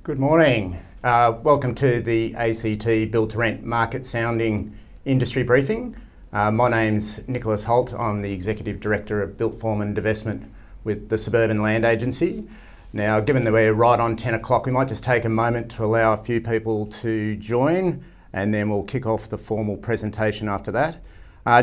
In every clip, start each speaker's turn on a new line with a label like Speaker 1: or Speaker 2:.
Speaker 1: Good morning. Welcome to the ACT Build to Rent Market Sounding Industry Briefing. My name's Nicholas Holt. I'm the Executive Director of Built Form and Divestment with the Suburban Land Agency. Now, given that we're right on 10 o'clock, we might just take a moment to allow a few people to join, and then we'll kick off the formal presentation after that.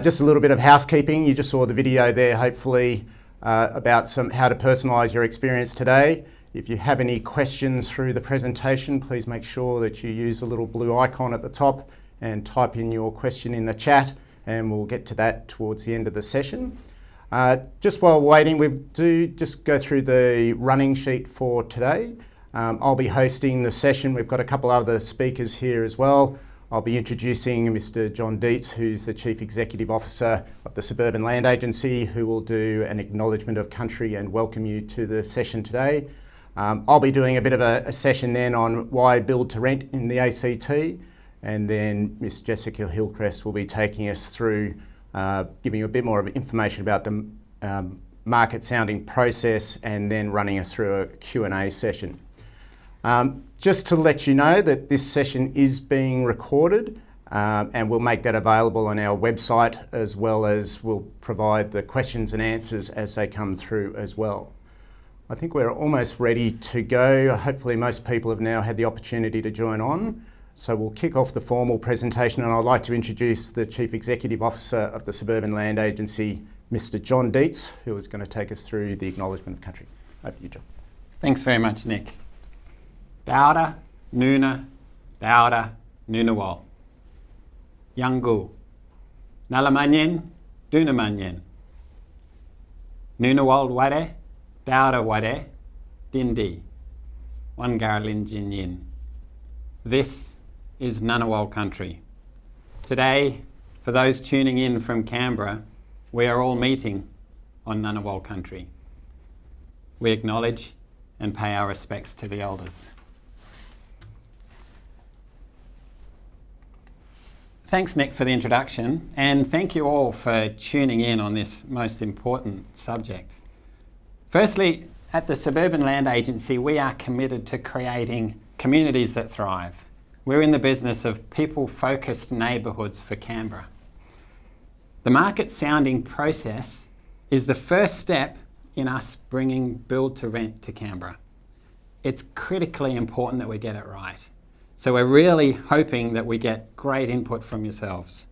Speaker 1: Just a little bit of housekeeping. You just saw the video there, hopefully, about how to personalise your experience today. If you have any questions through the presentation, please make sure that you use the little blue icon at the top and type in your question in the chat, and we'll get to that towards the end of the session. Just while waiting, we do just go through the running sheet for today. I'll be hosting the session. We've got a couple other speakers here as well. I'll be introducing Mr. John Dietz, who's the Chief Executive Officer of the Suburban Land Agency, who will do an acknowledgement of country and welcome you to the session today. I'll be doing a bit of a session then on why build to rent in the ACT, and then Miss Jessica Hillcrest will be taking us through giving you a bit more of information about the market sounding process, and then running us through a Q&A session. Just to let you know that this session is being recorded, and we'll make that available on our website, as well as we'll provide the questions and answers as they come through as well. I think we're almost ready to go. Hopefully most people have now had the opportunity to join on. So we'll kick off the formal presentation, and I'd like to introduce the Chief Executive Officer of the Suburban Land Agency, Mr. John Dietz, who is going to take us through the acknowledgement of country. Over to you, John.
Speaker 2: Thanks very much, Nick. Dauda, Nuna, Dauda, Nunawal. Yangu. Nalamanyen, Dunamanyen. Nunawal ware, Dauda ware, Dindi. Wangarlin Jinyin. This is Ngunnawal country. Today, for those tuning in from Canberra, we are all meeting on Ngunnawal country. We acknowledge and pay our respects to the elders. Thanks, Nick, for the introduction, and thank you all for tuning in on this most important subject. Firstly, at the Suburban Land Agency, we are committed to creating communities that thrive. We're in the business of people-focused neighbourhoods for Canberra. The market sounding process is the first step in us bringing build to rent to Canberra. It's critically important that we get it right. So we're really hoping that we get great input from yourselves.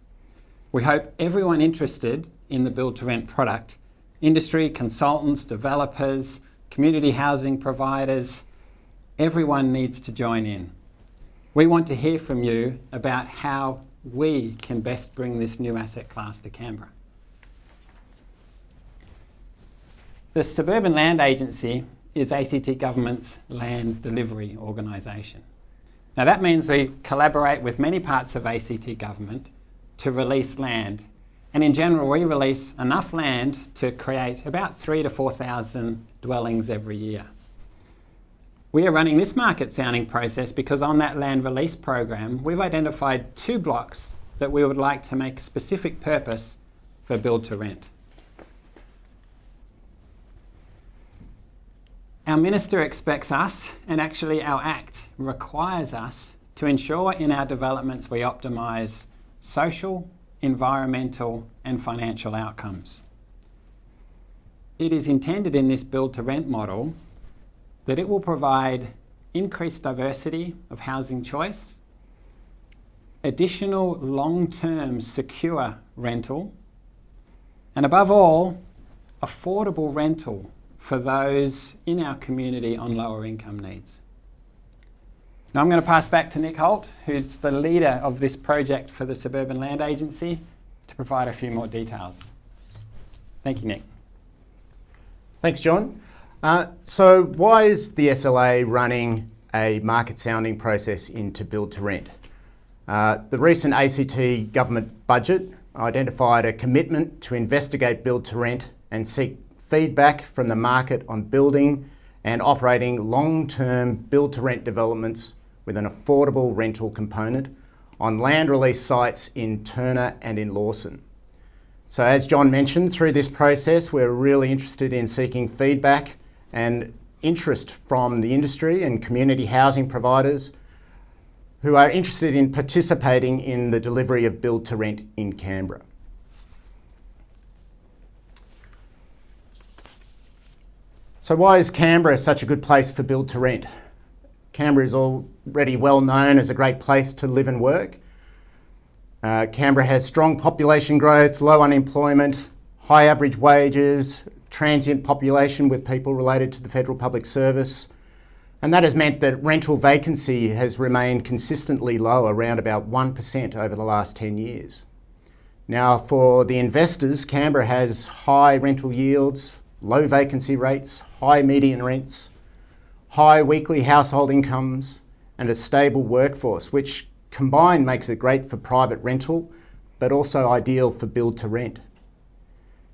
Speaker 2: We hope everyone interested in the build to rent product, industry, consultants, developers, community housing providers, everyone needs to join in. We want to hear from you about how we can best bring this new asset class to Canberra. The Suburban Land Agency is ACT Government's land delivery organisation. Now that means we collaborate with many parts of ACT Government to release land. And in general, we release enough land to create about 3,000 to 4,000 dwellings every year. We are running this market sounding process because on that land release program, we've identified 2 blocks that we would like to make specific purpose for build to rent. Our Minister expects us, and actually our Act requires us, to ensure in our developments we optimise social, environmental and financial outcomes. It is intended in this build to rent model that it will provide increased diversity of housing choice, additional long-term secure rental, and above all, affordable rental for those in our community on lower income needs. Now I'm going to pass back to Nick Holt, who's the leader of this project for the Suburban Land Agency, to provide a few more details. Thank you, Nick.
Speaker 1: Thanks, John. So why is the SLA running a market sounding process into build to rent? The recent ACT government budget identified a commitment to investigate build to rent and seek feedback from the market on building and operating long-term build to rent developments with an affordable rental component on land release sites in Turner and in Lawson. So as John mentioned, through this process, we're really interested in seeking feedback and interest from the industry and community housing providers who are interested in participating in the delivery of build to rent in Canberra. So why is Canberra such a good place for build to rent? Canberra is already well known as a great place to live and work. Canberra has strong population growth, low unemployment, high average wages, transient population with people related to the Federal Public Service. And that has meant that rental vacancy has remained consistently low, around about 1% over the last 10 years. Now, for the investors, Canberra has high rental yields, low vacancy rates, high median rents, high weekly household incomes, and a stable workforce, which combined makes it great for private rental, but also ideal for build to rent.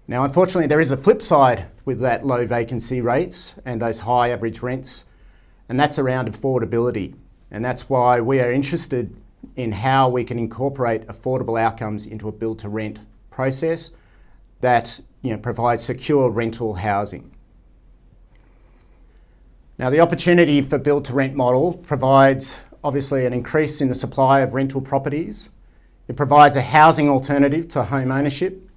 Speaker 1: Now, unfortunately, there is a flip side with that low vacancy rates and those high average rents, and that's around affordability. And that's why we are interested in how we can incorporate affordable outcomes into a build to rent process that provides secure rental housing. Now, the opportunity for build to rent model provides obviously an increase in the supply of rental properties. It provides a housing alternative to home ownership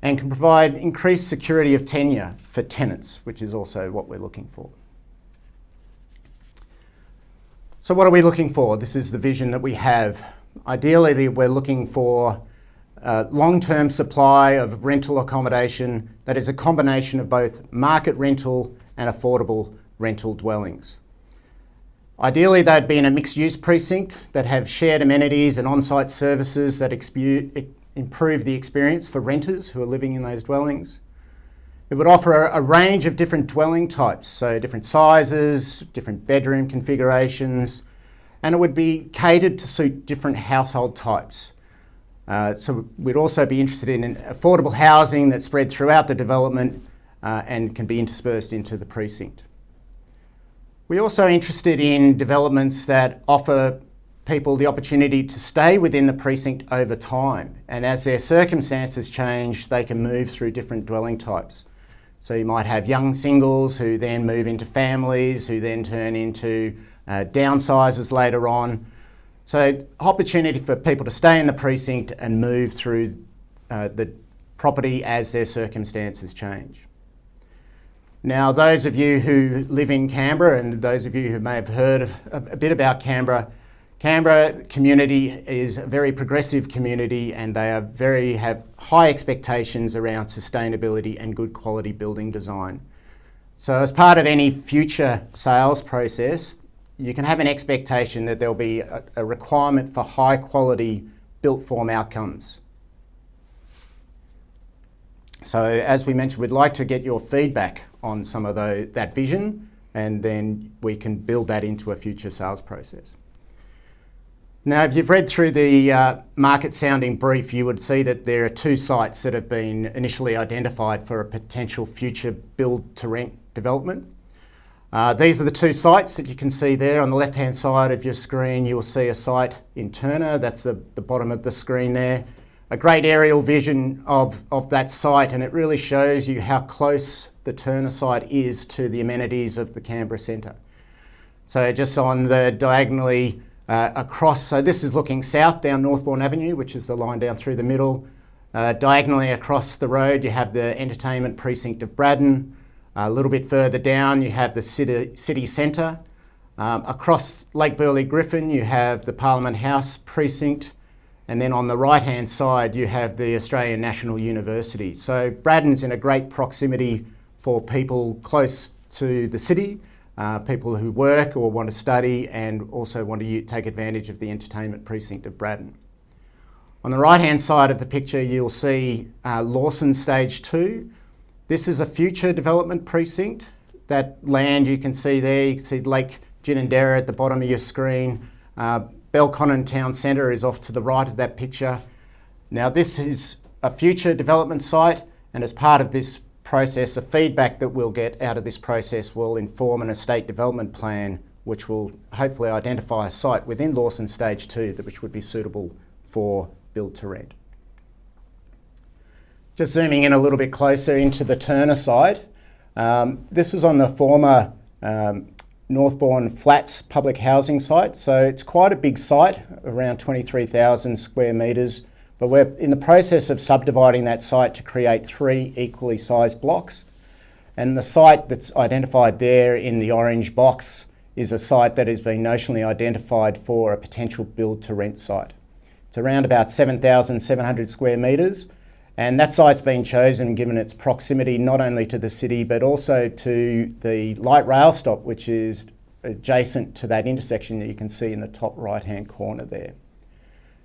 Speaker 1: and can provide increased security of tenure for tenants, which is also what we're looking for. So what are we looking for? This is the vision that we have. Ideally, we're looking for long-term supply of rental accommodation that is a combination of both market rental and affordable rental dwellings. Ideally, they'd be in a mixed-use precinct that have shared amenities and on-site services that improve the experience for renters who are living in those dwellings. It would offer a range of different dwelling types, so different sizes, different bedroom configurations, and it would be catered to suit different household types. So we'd also be interested in affordable housing that's spread throughout the development and can be interspersed into the precinct. We're also interested in developments that offer people the opportunity to stay within the precinct over time, and as their circumstances change, they can move through different dwelling types. So you might have young singles who then move into families, who then turn into downsizers later on. So opportunity for people to stay in the precinct and move through the property as their circumstances change. Now, those of you who live in Canberra and those of you who may have heard a bit about Canberra, Canberra community is a very progressive community and they have high expectations around sustainability and good quality building design. So as part of any future sales process, you can have an expectation that there'll be a requirement for high quality built form outcomes. So as we mentioned, we'd like to get your feedback on some of that vision, and then we can build that into a future sales process. Now, if you've read through the market sounding brief, you would see that there are two sites that have been initially identified for a potential future build to rent development. These are the two sites that you can see there. On the left-hand side of your screen, you will see a site in Turner. That's the bottom of the screen there. A great aerial vision of that site, and it really shows you how close the Turner site is to the amenities of the Canberra Centre. So just on the diagonally across, so this is looking south down Northbourne Avenue, which is the line down through the middle. Diagonally across the road, you have the entertainment precinct of Braddon. A little bit further down, you have the city centre. Across Lake Burley Griffin, you have the Parliament House precinct. And then on the right-hand side, you have the Australian National University. So Braddon's in a great proximity for people close to the city, people who work or want to study and also want to take advantage of the entertainment precinct of Braddon. On the right-hand side of the picture, you'll see Lawson Stage 2. This is a future development precinct. That land you can see there, you can see Lake Ginninderra at the bottom of your screen. Belconnen Town Centre is off to the right of that picture. Now this is a future development site, and as part of this process, the feedback that we'll get out of this process will inform an estate development plan which will hopefully identify a site within Lawson Stage 2 which would be suitable for build to rent. Just zooming in a little bit closer into the Turner site. This is on the former Northbourne Flats public housing site. So it's quite a big site, around 23,000 square metres, but we're in the process of subdividing that site to create 3 equally sized blocks. And the site that's identified there in the orange box is a site that has been notionally identified for a potential build to rent site. It's around about 7,700 square metres, and that site's been chosen given its proximity not only to the city but also to the light rail stop, which is adjacent to that intersection that you can see in the top right hand corner there.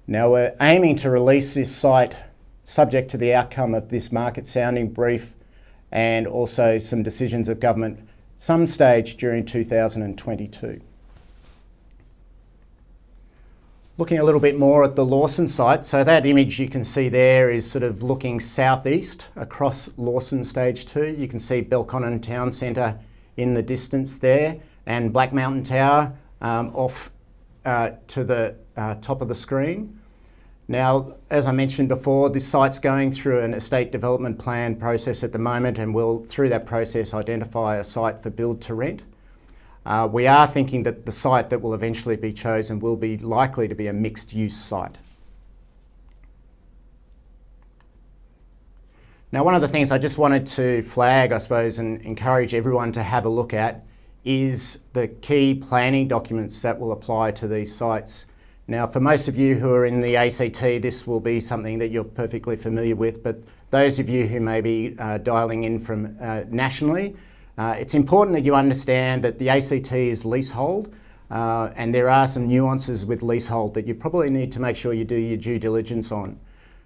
Speaker 1: Now we're aiming to release this site subject to the outcome of this market sounding brief and also some decisions of government some stage during 2022. Looking a little bit more at the Lawson site, so that image you can see there is sort of looking southeast across Lawson Stage 2. You can see Belconnen Town Centre in the distance there and Black Mountain Tower off to the top of the screen. Now, as I mentioned before, this site's going through an estate development plan process at the moment and will, through that process, identify a site for build to rent. We are thinking that the site that will eventually be chosen will be likely to be a mixed use site. Now, one of the things I just wanted to flag, I suppose, and encourage everyone to have a look at is the key planning documents that will apply to these sites. Now, for most of you who are in the ACT, this will be something that you're perfectly familiar with, but those of you who may be dialing in from nationally, it's important that you understand that the ACT is leasehold, and there are some nuances with leasehold that you probably need to make sure you do your due diligence on.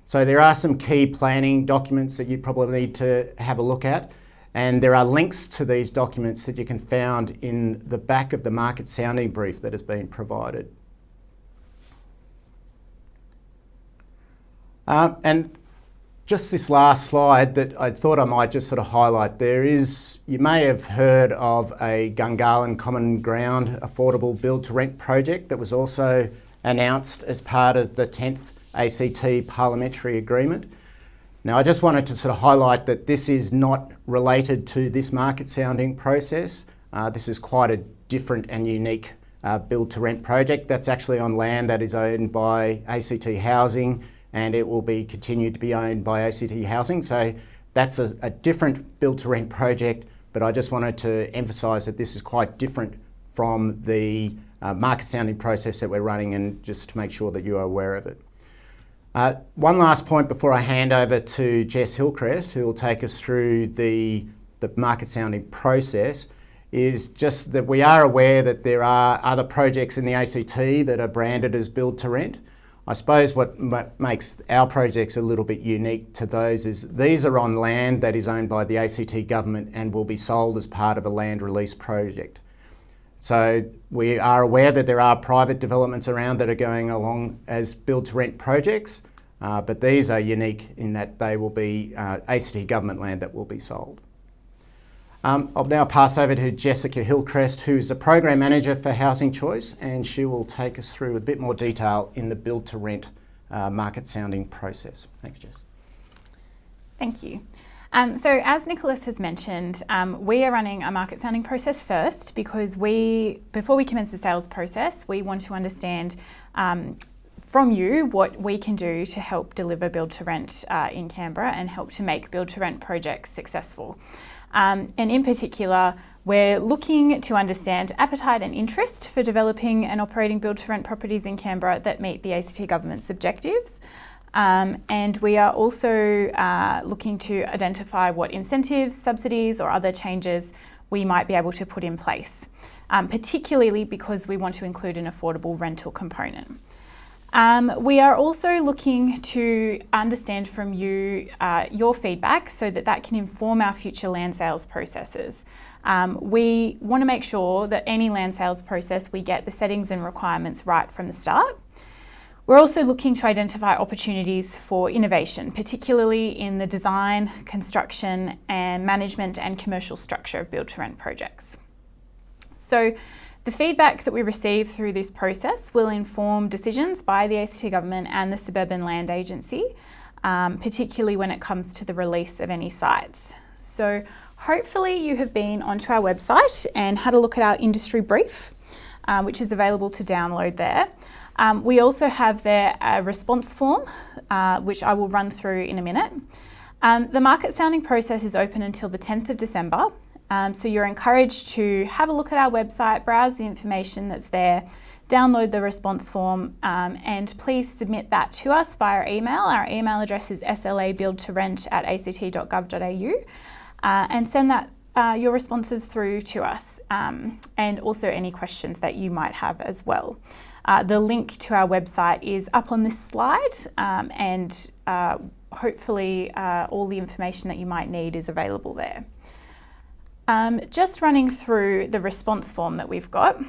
Speaker 1: So there are some key planning documents that you probably need to have a look at, and there are links to these documents that you can find in the back of the market sounding brief that has been provided. And just this last slide that I thought I might just sort of highlight, you may have heard of a Gungahlin Common Ground affordable build to rent project that was also announced as part of the 10th ACT parliamentary agreement. Now I just wanted to sort of highlight that this is not related to this market sounding process. This is quite a different and unique build to rent project that's actually on land that is owned by ACT Housing, and it will be continued to be owned by ACT Housing. So that's a different build to rent project, but I just wanted to emphasise that this is quite different from the market sounding process that we're running, and just to make sure that you are aware of it. One last point before I hand over to Jess Hillcrest, who will take us through the market sounding process, is just that we are aware that there are other projects in the ACT that are branded as build to rent. I suppose what makes our projects a little bit unique to those is these are on land that is owned by the ACT government and will be sold as part of a land release project. So we are aware that there are private developments around that are going along as build to rent projects, but these are unique in that they will be ACT government land that will be sold. I'll now pass over to Jessica Hillcrest, who's the Program Manager for Housing Choice, and she will take us through a bit more detail in the build to rent market sounding process. Thanks, Jess.
Speaker 3: Thank you. So as Nicholas has mentioned, we are running a market sounding process first because before we commence the sales process, we want to understand from you what we can do to help deliver build to rent in Canberra and help to make build to rent projects successful. And in particular, we're looking to understand appetite and interest for developing and operating build to rent properties in Canberra that meet the ACT government's objectives. And we are also looking to identify what incentives, subsidies or other changes we might be able to put in place, particularly because we want to include an affordable rental component. We are also looking to understand from you your feedback so that can inform our future land sales processes. We want to make sure that any land sales process we get the settings and requirements right from the start. We're also looking to identify opportunities for innovation, particularly in the design, construction and management and commercial structure of build to rent projects. So the feedback that we receive through this process will inform decisions by the ACT government and the Suburban Land Agency, particularly when it comes to the release of any sites. So Hopefully you have been onto our website and had a look at our industry brief, which is available to download there. We also have there a response form, which I will run through in a minute. The market sounding process is open until the 10th of December. So you're encouraged to have a look at our website, browse the information that's there, download the response form, and please submit that to us via email. Our email address is slabuildtorent@act.gov.au, and send that your responses through to us, and also any questions that you might have as well. The link to our website is up on this slide, and hopefully all the information that you might need is available there. Just running through the response form that we've got.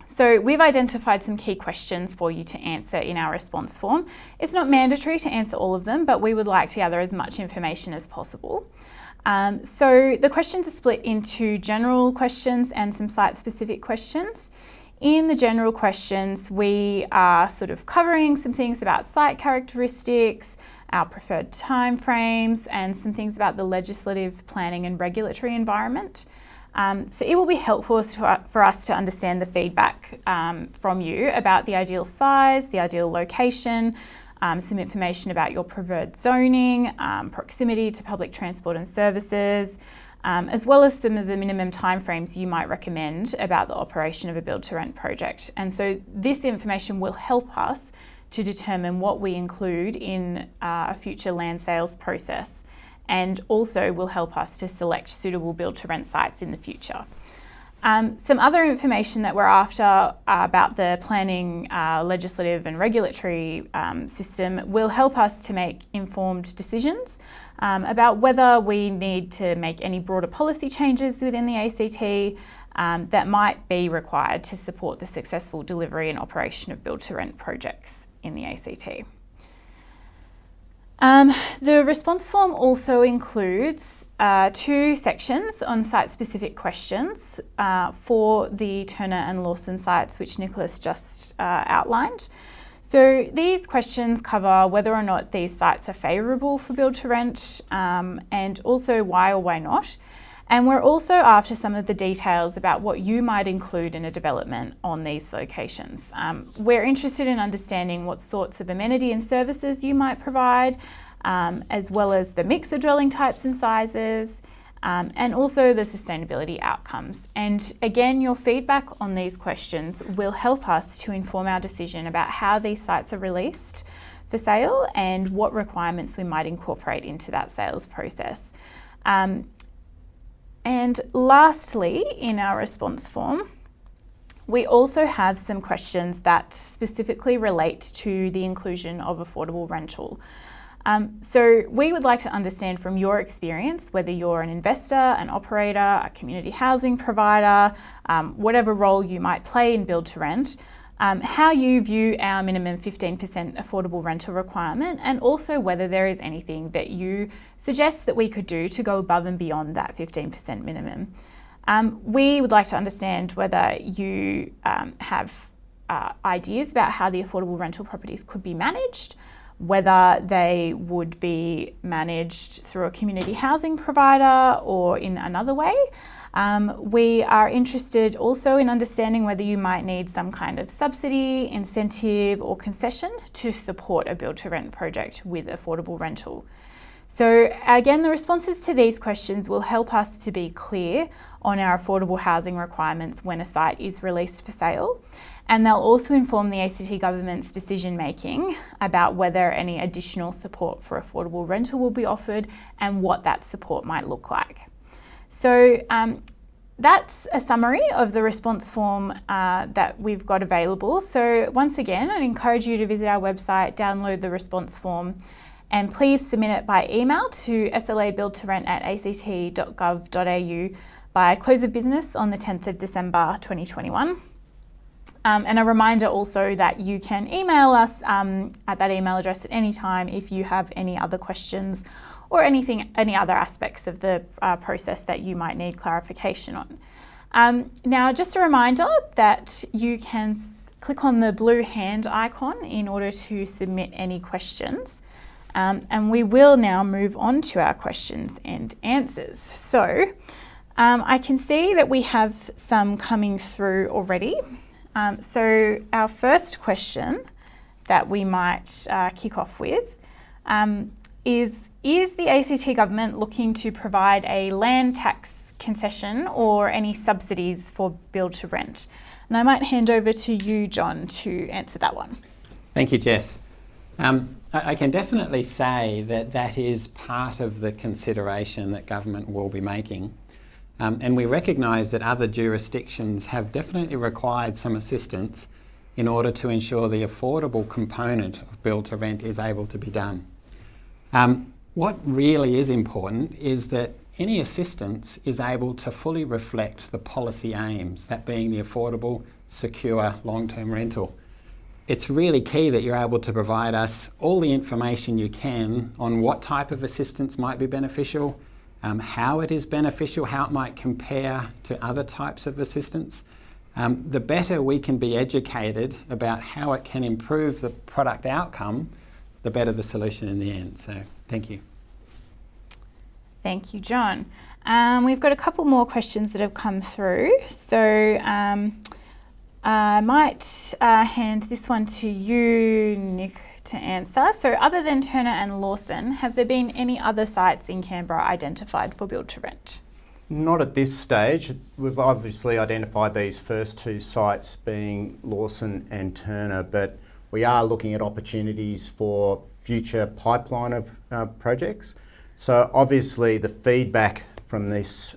Speaker 3: So we've identified some key questions for you to answer in our response form. It's not mandatory to answer all of them, but we would like to gather as much information as possible. So the questions are split into general questions and some site-specific questions. In the general questions, we are sort of covering some things about site characteristics, our preferred timeframes, and some things about the legislative, planning and regulatory environment. So it will be helpful for us to understand the feedback from you about the ideal size, the ideal location, some information about your preferred zoning, proximity to public transport and services, as well as some of the minimum timeframes you might recommend about the operation of a build-to-rent project. And so this information will help us to determine what we include in a future land sales process, and also will help us to select suitable build-to-rent sites in the future. Some other information that we're after about the planning, legislative and regulatory system will help us to make informed decisions about whether we need to make any broader policy changes within the ACT that might be required to support the successful delivery and operation of build-to-rent projects in the ACT. The response form also includes 2 sections on site-specific questions for the Turner and Lawson sites, which Nicholas just outlined. So these questions cover whether or not these sites are favourable for build-to-rent, and also why or why not. And we're also after some of the details about what you might include in a development on these locations. We're interested in understanding what sorts of amenity and services you might provide, as well as the mix of dwelling types and sizes, and also the sustainability outcomes. And again, your feedback on these questions will help us to inform our decision about how these sites are released for sale and what requirements we might incorporate into that sales process. And lastly, in our response form, we also have some questions that specifically relate to the inclusion of affordable rental. So we would like to understand from your experience whether you're an investor, an operator, a community housing provider, whatever role you might play in build to rent, how you view our minimum 15% affordable rental requirement, and also whether there is anything that you suggest that we could do to go above and beyond that 15% minimum. We would like to understand whether you have ideas about how the affordable rental properties could be managed, whether they would be managed through a community housing provider or in another way. We are interested also in understanding whether you might need some kind of subsidy, incentive or concession to support a build-to-rent project with affordable rental. So again, the responses to these questions will help us to be clear on our affordable housing requirements when a site is released for sale. And they'll also inform the ACT government's decision making about whether any additional support for affordable rental will be offered and what that support might look like. So that's a summary of the response form that we've got available. So once again, I'd encourage you to visit our website, download the response form, and please submit it by email to slabuildtorent@act.gov.au by close of business on the 10th of December 2021. And a reminder also that you can email us at that email address at any time if you have any other questions or any other aspects of the process that you might need clarification on. Now, just a reminder that you can click on the blue hand icon in order to submit any questions. And we will now move on to our questions and answers. So I can see that we have some coming through already. So our first question that we might kick off with is the ACT government looking to provide a land tax concession or any subsidies for build to rent? And I might hand over to you, John, to answer that one.
Speaker 2: Thank you, Jess. I can definitely say that that is part of the consideration that government will be making. And we recognise that other jurisdictions have definitely required some assistance in order to ensure the affordable component of build to rent is able to be done. What really is important is that any assistance is able to fully reflect the policy aims, that being the affordable, secure, long-term rental. It's really key that you're able to provide us all the information you can on what type of assistance might be beneficial, how it is beneficial, how it might compare to other types of assistance. The better we can be educated about how it can improve the product outcome, the better the solution in the end. So thank you.
Speaker 3: Thank you, John. We've got a couple more questions that have come through. So I might hand this one to you, Nick, to answer. So other than Turner and Lawson, have there been any other sites in Canberra identified for build to rent?
Speaker 1: Not at this stage. We've obviously identified these first two sites being Lawson and Turner, but we are looking at opportunities for future pipeline of projects. So obviously the feedback from this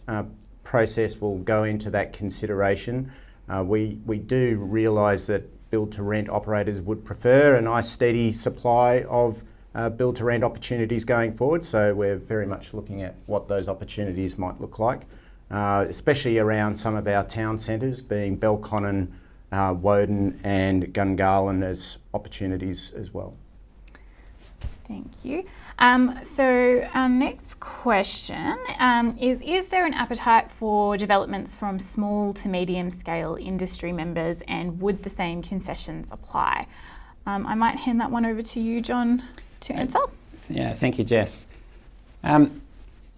Speaker 1: process will go into that consideration. We do realise that build to rent operators would prefer a nice steady supply of build to rent opportunities going forward, so we're very much looking at what those opportunities might look like, especially around some of our town centres being Belconnen, Woden and Gungahlin as opportunities as well.
Speaker 3: Thank you. So our next question is there an appetite for developments from small to medium scale industry members, and would the same concessions apply? I might hand that one over to you, John, to answer.
Speaker 2: Yeah, thank you, Jess.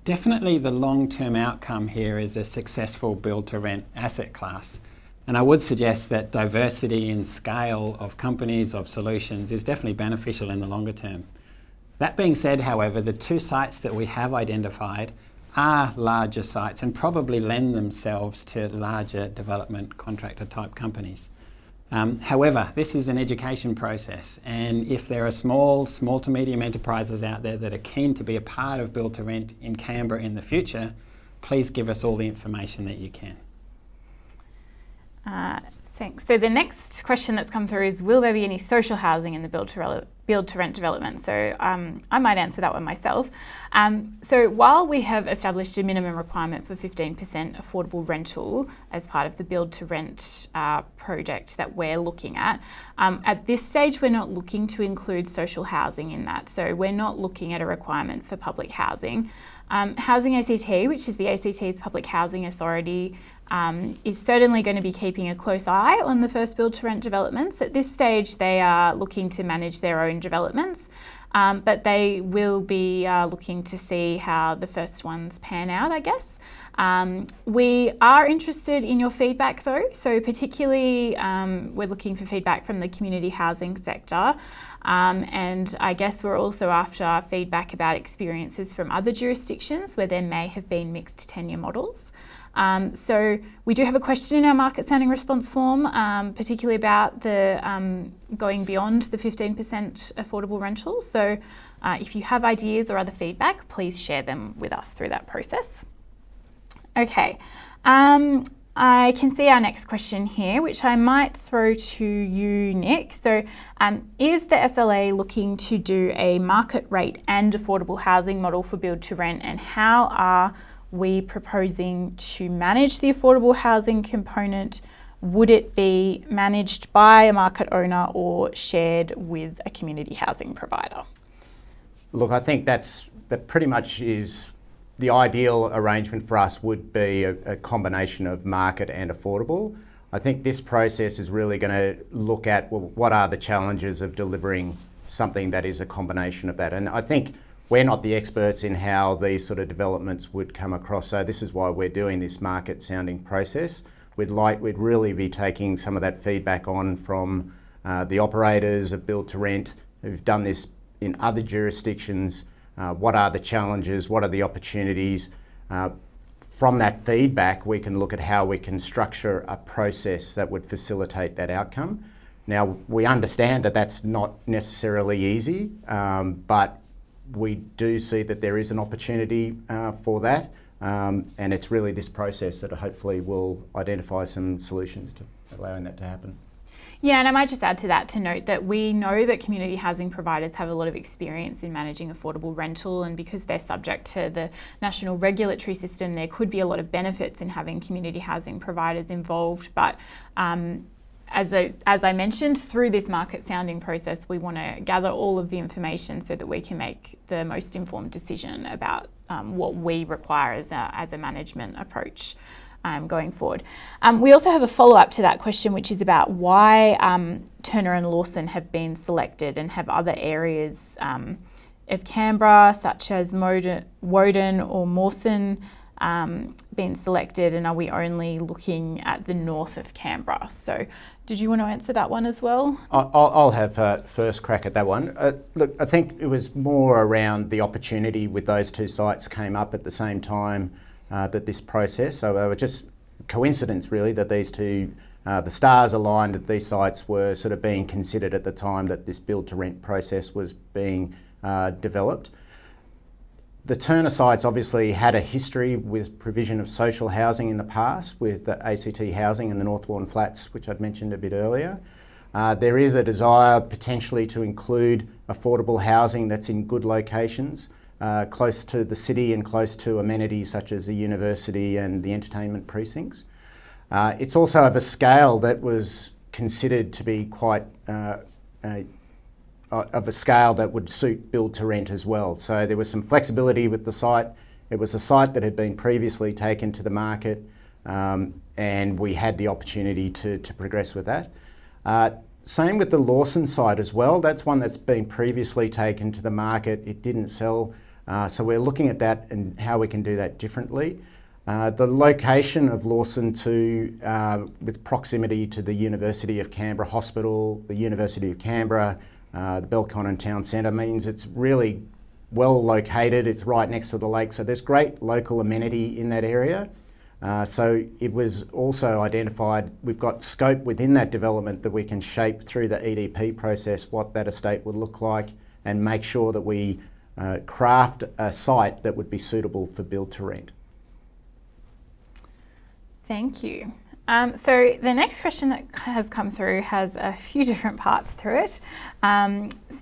Speaker 2: Definitely the long-term outcome here is a successful build-to-rent asset class. And I would suggest that diversity in scale of companies, of solutions, is definitely beneficial in the longer term. That being said, however, the two sites that we have identified are larger sites and probably lend themselves to larger development contractor type companies. However, this is an education process, and if there are small to medium enterprises out there that are keen to be a part of build to rent in Canberra in the future, please give us all the information that you can.
Speaker 3: Thanks. So the next question that's come through is, will there be any social housing in the build to rent development? So I might answer that one myself. So while we have established a minimum requirement for 15% affordable rental as part of the build to rent project that we're looking at this stage we're not looking to include social housing in that. So we're not looking at a requirement for public housing. Housing ACT, which is the ACT's public housing authority, is certainly going to be keeping a close eye on the first build to rent developments. At this stage they are looking to manage their own developments, but they will be looking to see how the first ones pan out, I guess. We are interested in your feedback though, so particularly we're looking for feedback from the community housing sector, and I guess we're also after feedback about experiences from other jurisdictions where there may have been mixed tenure models. So we do have a question in our market sounding response form, particularly about the going beyond the 15% affordable rental. So if you have ideas or other feedback, please share them with us through that process. Okay, I can see our next question here, which I might throw to you, Nick. So is the SLA looking to do a market rate and affordable housing model for build to rent, and how are we proposing to manage the affordable housing component? Would it be managed by a market owner or shared with a community housing provider?
Speaker 1: Look, I think that pretty much is the ideal arrangement for us. Would be a combination of market and affordable. I think this process is really going to look at, well, what are the challenges of delivering something that is a combination of that. And I think we're not the experts in how these sort of developments would come across, so this is why we're doing this market sounding process. We'd really be taking some of that feedback on from the operators of build to rent who've done this in other jurisdictions. What are the challenges? What are the opportunities? From that feedback, we can look at how we can structure a process that would facilitate that outcome. Now, we understand that that's not necessarily easy, but we do see that there is an opportunity for that, and it's really this process that hopefully will identify some solutions to allowing that to happen.
Speaker 3: Yeah, and I might just add to that to note that we know that community housing providers have a lot of experience in managing affordable rental, and because they're subject to the national regulatory system, there could be a lot of benefits in having community housing providers involved. But as I mentioned, through this market sounding process, we want to gather all of the information so that we can make the most informed decision about what we require as a management approach going forward. We also have a follow-up to that question, which is about why Turner and Lawson have been selected and have other areas of Canberra, such as Woden or Mawson, been selected, and are we only looking at the north of Canberra? So did you want to answer that one as well?
Speaker 1: I'll have first crack at that one. Look, I think it was more around the opportunity with those two sites came up at the same time that this process, so they were just coincidence really that these two, the stars aligned that these sites were sort of being considered at the time that this build to rent process was being developed. The Turner sites obviously had a history with provision of social housing in the past with the ACT Housing and the Northbourne Flats, which I'd mentioned a bit earlier. There is a desire potentially to include affordable housing that's in good locations, close to the city and close to amenities such as the university and the entertainment precincts. It's also of a scale that was considered to be quite of a scale that would suit build to rent as well. So there was some flexibility with the site. It was a site that had been previously taken to the market, and we had the opportunity to progress with that. Same with the Lawson site as well. That's one that's been previously taken to the market. It didn't sell. So we're looking at that and how we can do that differently. The location of Lawson with proximity to the University of Canberra Hospital, the University of Canberra, the Belconnen Town Centre means it's really well located. It's right next to the lake, so there's great local amenity in that area. So it was also identified, we've got scope within that development that we can shape through the EDP process what that estate would look like and make sure that we craft a site that would be suitable for build to rent.
Speaker 3: Thank you. So the next question that has come through has a few different parts to it.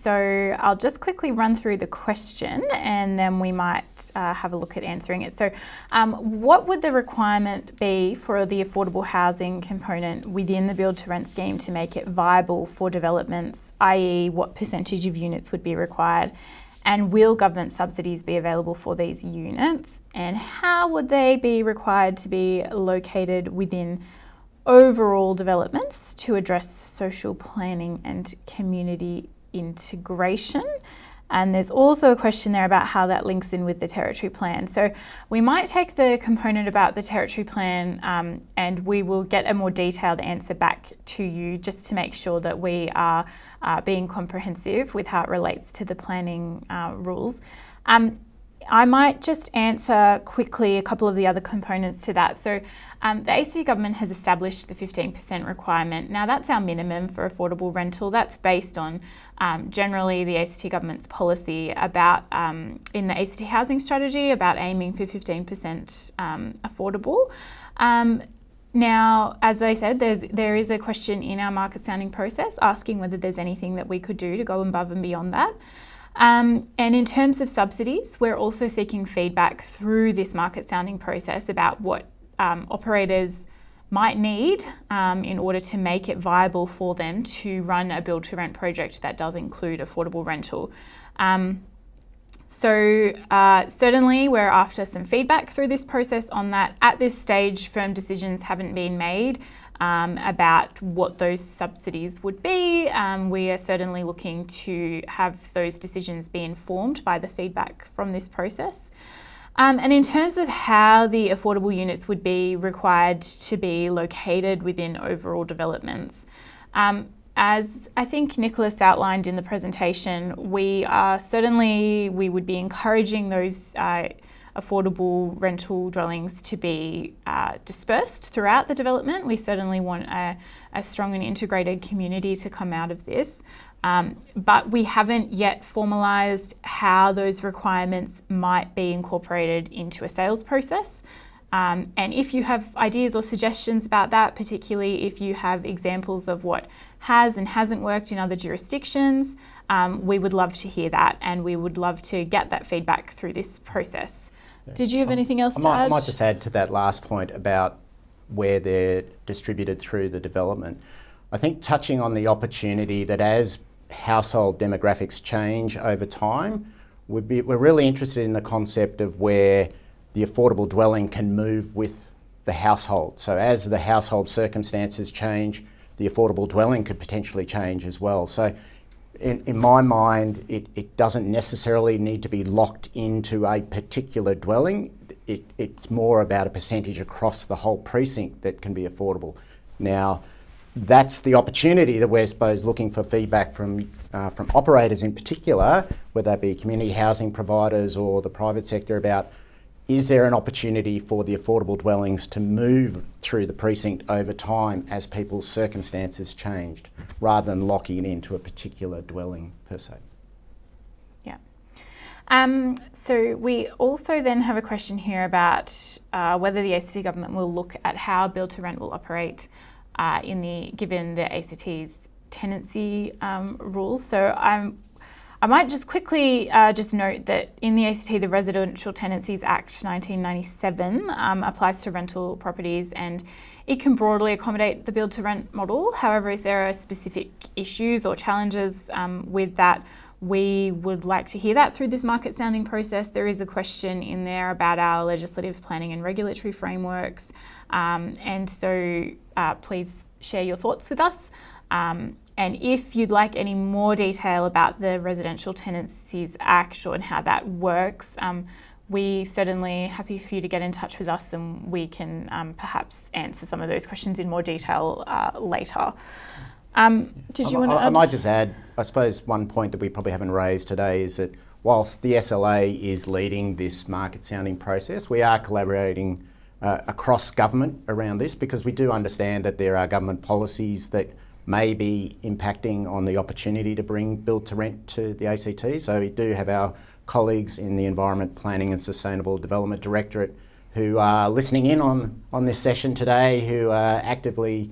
Speaker 3: So I'll just quickly run through the question and then we might have a look at answering it. So what would the requirement be for the affordable housing component within the build to rent scheme to make it viable for developments, i.e. what percentage of units would be required? And will government subsidies be available for these units? And how would they be required to be located within overall developments to address social planning and community integration? And there's also a question there about how that links in with the territory plan. So we might take the component about the territory plan and we will get a more detailed answer back to you just to make sure that we are being comprehensive with how it relates to the planning rules. I might just answer quickly a couple of the other components to that. So the ACT government has established the 15% requirement. Now that's our minimum for affordable rental. That's based on generally the ACT government's policy about in the ACT housing strategy about aiming for 15% affordable. Now, as I said, there is a question in our market sounding process asking whether there's anything that we could do to go above and beyond that. And in terms of subsidies, we're also seeking feedback through this market sounding process about what operators might need in order to make it viable for them to run a build to rent project that does include affordable rental. So certainly we're after some feedback through this process on that. At this stage, firm decisions haven't been made, about what those subsidies would be. We are certainly looking to have those decisions be informed by the feedback from this process. And in terms of how the affordable units would be required to be located within overall developments, as I think Nicholas outlined in the presentation, we would be encouraging those affordable rental dwellings to be dispersed throughout the development. We certainly want a strong and integrated community to come out of this. But we haven't yet formalised how those requirements might be incorporated into a sales process. And if you have ideas or suggestions about that, particularly if you have examples of what has and hasn't worked in other jurisdictions, we would love to hear that, and we would love to get that feedback through this process. Did you have anything else to add?
Speaker 1: I might just add to that last point about where they're distributed through the development. I think touching on the opportunity that as household demographics change over time, we're really interested in the concept of where the affordable dwelling can move with the household. So as the household circumstances change, the affordable dwelling could potentially change as well. So in my mind, it doesn't necessarily need to be locked into a particular dwelling. It's more about a percentage across the whole precinct that can be affordable. Now, that's the opportunity that we're, I suppose, looking for feedback from operators in particular, whether that be community housing providers or the private sector, about is there an opportunity for the affordable dwellings to move through the precinct over time as people's circumstances changed, rather than locking it into a particular dwelling per se.
Speaker 3: Yeah. So we also then have a question here about whether the ACT government will look at how build to rent will operate given the ACT's tenancy rules. So I might just quickly just note that in the ACT, the Residential Tenancies Act 1997 applies to rental properties, and it can broadly accommodate the build to rent model. However, if there are specific issues or challenges with that, we would like to hear that through this market sounding process. There is a question in there about our legislative planning and regulatory frameworks, and so please share your thoughts with us. And if you'd like any more detail about the Residential Tenancies Act and how that works, we certainly happy for you to get in touch with us, and we can perhaps answer some of those questions in more detail later. Did you want to?
Speaker 1: I might just add, I suppose one point that we probably haven't raised today is that whilst the SLA is leading this market sounding process, we are collaborating across government around this, because we do understand that there are government policies that may be impacting on the opportunity to bring build to rent to the ACT. So we do have our colleagues in the Environment Planning and Sustainable Development Directorate who are listening in on this session today, who are actively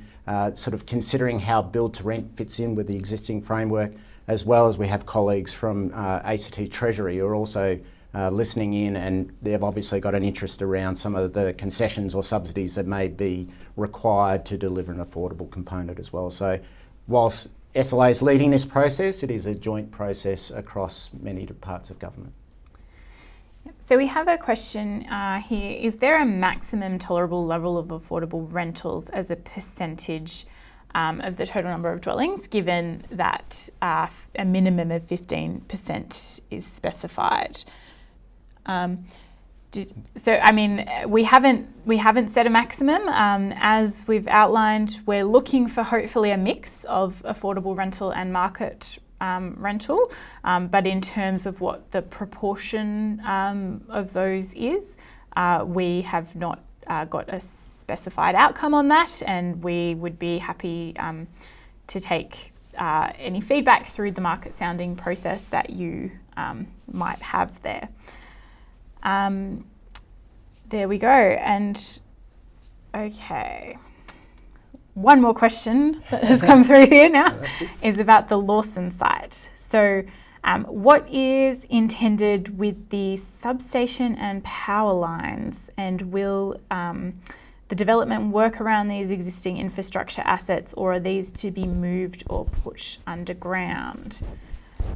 Speaker 1: sort of considering how build to rent fits in with the existing framework, as well as we have colleagues from ACT Treasury who are also listening in, and they've obviously got an interest around some of the concessions or subsidies that may be required to deliver an affordable component as well. So whilst SLA is leading this process, it is a joint process across many parts of government.
Speaker 3: So we have a question here. Is there a maximum tolerable level of affordable rentals as a percentage of the total number of dwellings, given that a minimum of 15% is specified? We haven't set a maximum. As we've outlined, we're looking for hopefully a mix of affordable rental and market rental, but in terms of what the proportion of those is, we have not got a specified outcome on that, and we would be happy to take any feedback through the market sounding process that you might have there. There we go. And okay, one more question that has come through here now is about the Lawson site. So what is intended with the substation and power lines, and will the development work around these existing infrastructure assets, or are these to be moved or pushed underground?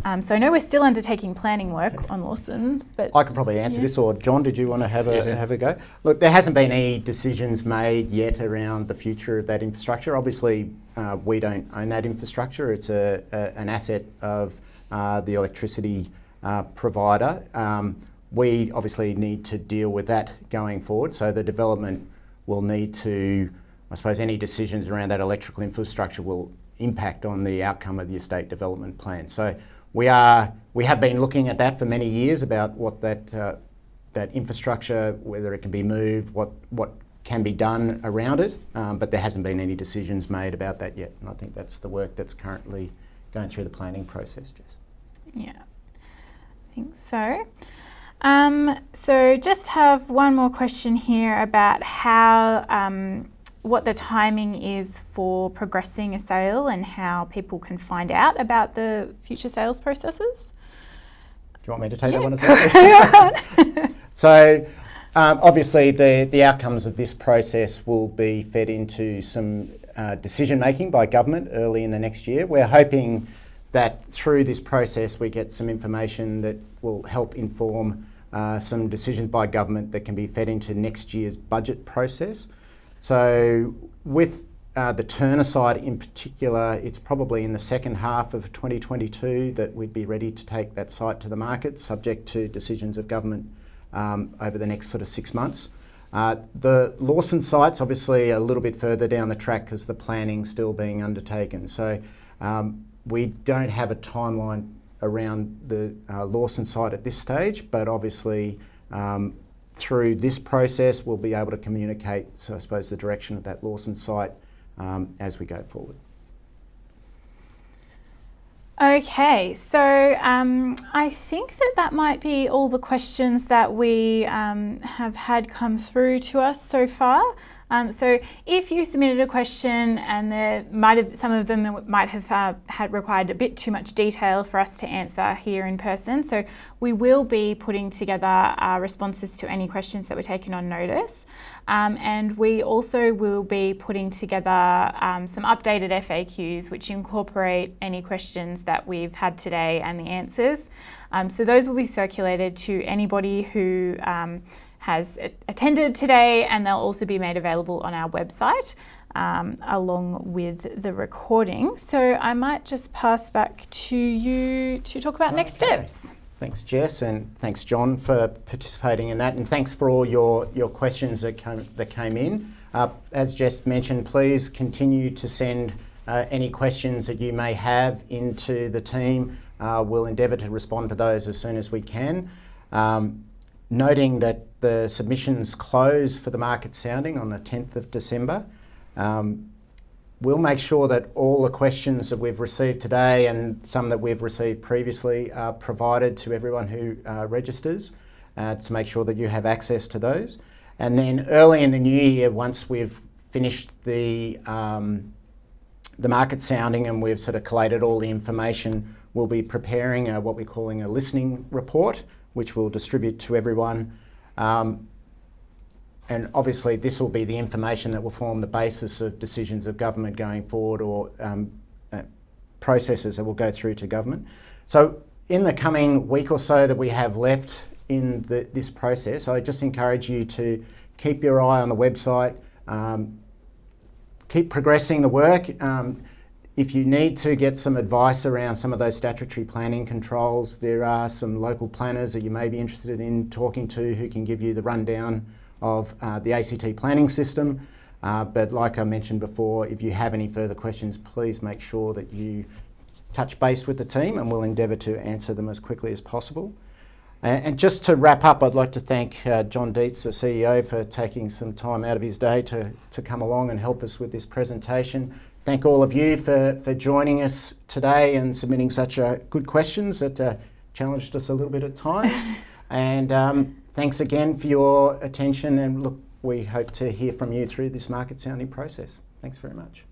Speaker 3: So I know we're still undertaking planning work on Lawson, but
Speaker 1: I can probably answer this, or John, did you want to have a go? Look, there hasn't been any decisions made yet around the future of that infrastructure. Obviously, we don't own that infrastructure. It's an asset of the electricity provider. We obviously need to deal with that going forward. So the development will need to, I suppose, any decisions around that electrical infrastructure will impact on the outcome of the estate development plan. So we have been looking at that for many years about what that infrastructure, whether it can be moved, what can be done around it, but there hasn't been any decisions made about that yet. And I think that's the work that's currently going through the planning process, Jess.
Speaker 3: Yeah, I think so. So just have one more question here about how what the timing is for progressing a sale and how people can find out about the future sales processes.
Speaker 1: Do you want me to take that one as well? So obviously the outcomes of this process will be fed into some decision making by government early in the next year. We're hoping that through this process we get some information that will help inform some decisions by government that can be fed into next year's budget process. So with the Turner side in particular, it's probably in the second half of 2022 that we'd be ready to take that site to the market, subject to decisions of government over the next sort of 6 months. The Lawson site's obviously a little bit further down the track because the planning's still being undertaken. So we don't have a timeline around the Lawson site at this stage, but obviously through this process we'll be able to communicate, so I suppose, the direction of that Lawson site as we go forward.
Speaker 3: Okay, so I think that might be all the questions that we have had come through to us so far. So if you submitted a question and some of them might have had required a bit too much detail for us to answer here in person, so we will be putting together responses to any questions that were taken on notice. And we also will be putting together some updated FAQs which incorporate any questions that we've had today and the answers. So those will be circulated to anybody who has attended today, and they'll also be made available on our website along with the recording. So I might just pass back to you to talk about next steps.
Speaker 1: Thanks, Jess, and thanks, John, for participating in that, and thanks for all your questions that came in. As Jess mentioned, please continue to send any questions that you may have into the team. We'll endeavour to respond to those as soon as we can. Noting that the submissions close for the market sounding on the 10th of December. We'll make sure that all the questions that we've received today and some that we've received previously are provided to everyone who registers to make sure that you have access to those. And then early in the new year, once we've finished the market sounding and we've sort of collated all the information, we'll be preparing what we're calling a listening report, which we'll distribute to everyone. And obviously this will be the information that will form the basis of decisions of government going forward, or processes that will go through to government. So in the coming week or so that we have left in this process, I just encourage you to keep your eye on the website, keep progressing the work. If you need to get some advice around some of those statutory planning controls, there are some local planners that you may be interested in talking to who can give you the rundown of the ACT planning system. But like I mentioned before, if you have any further questions, please make sure that you touch base with the team and we'll endeavour to answer them as quickly as possible. And just to wrap up, I'd like to thank John Dietz, the CEO, for taking some time out of his day to come along and help us with this presentation. Thank all of you for joining us today and submitting such good questions that challenged us a little bit at times. And thanks again for your attention, and look, we hope to hear from you through this market sounding process. Thanks very much.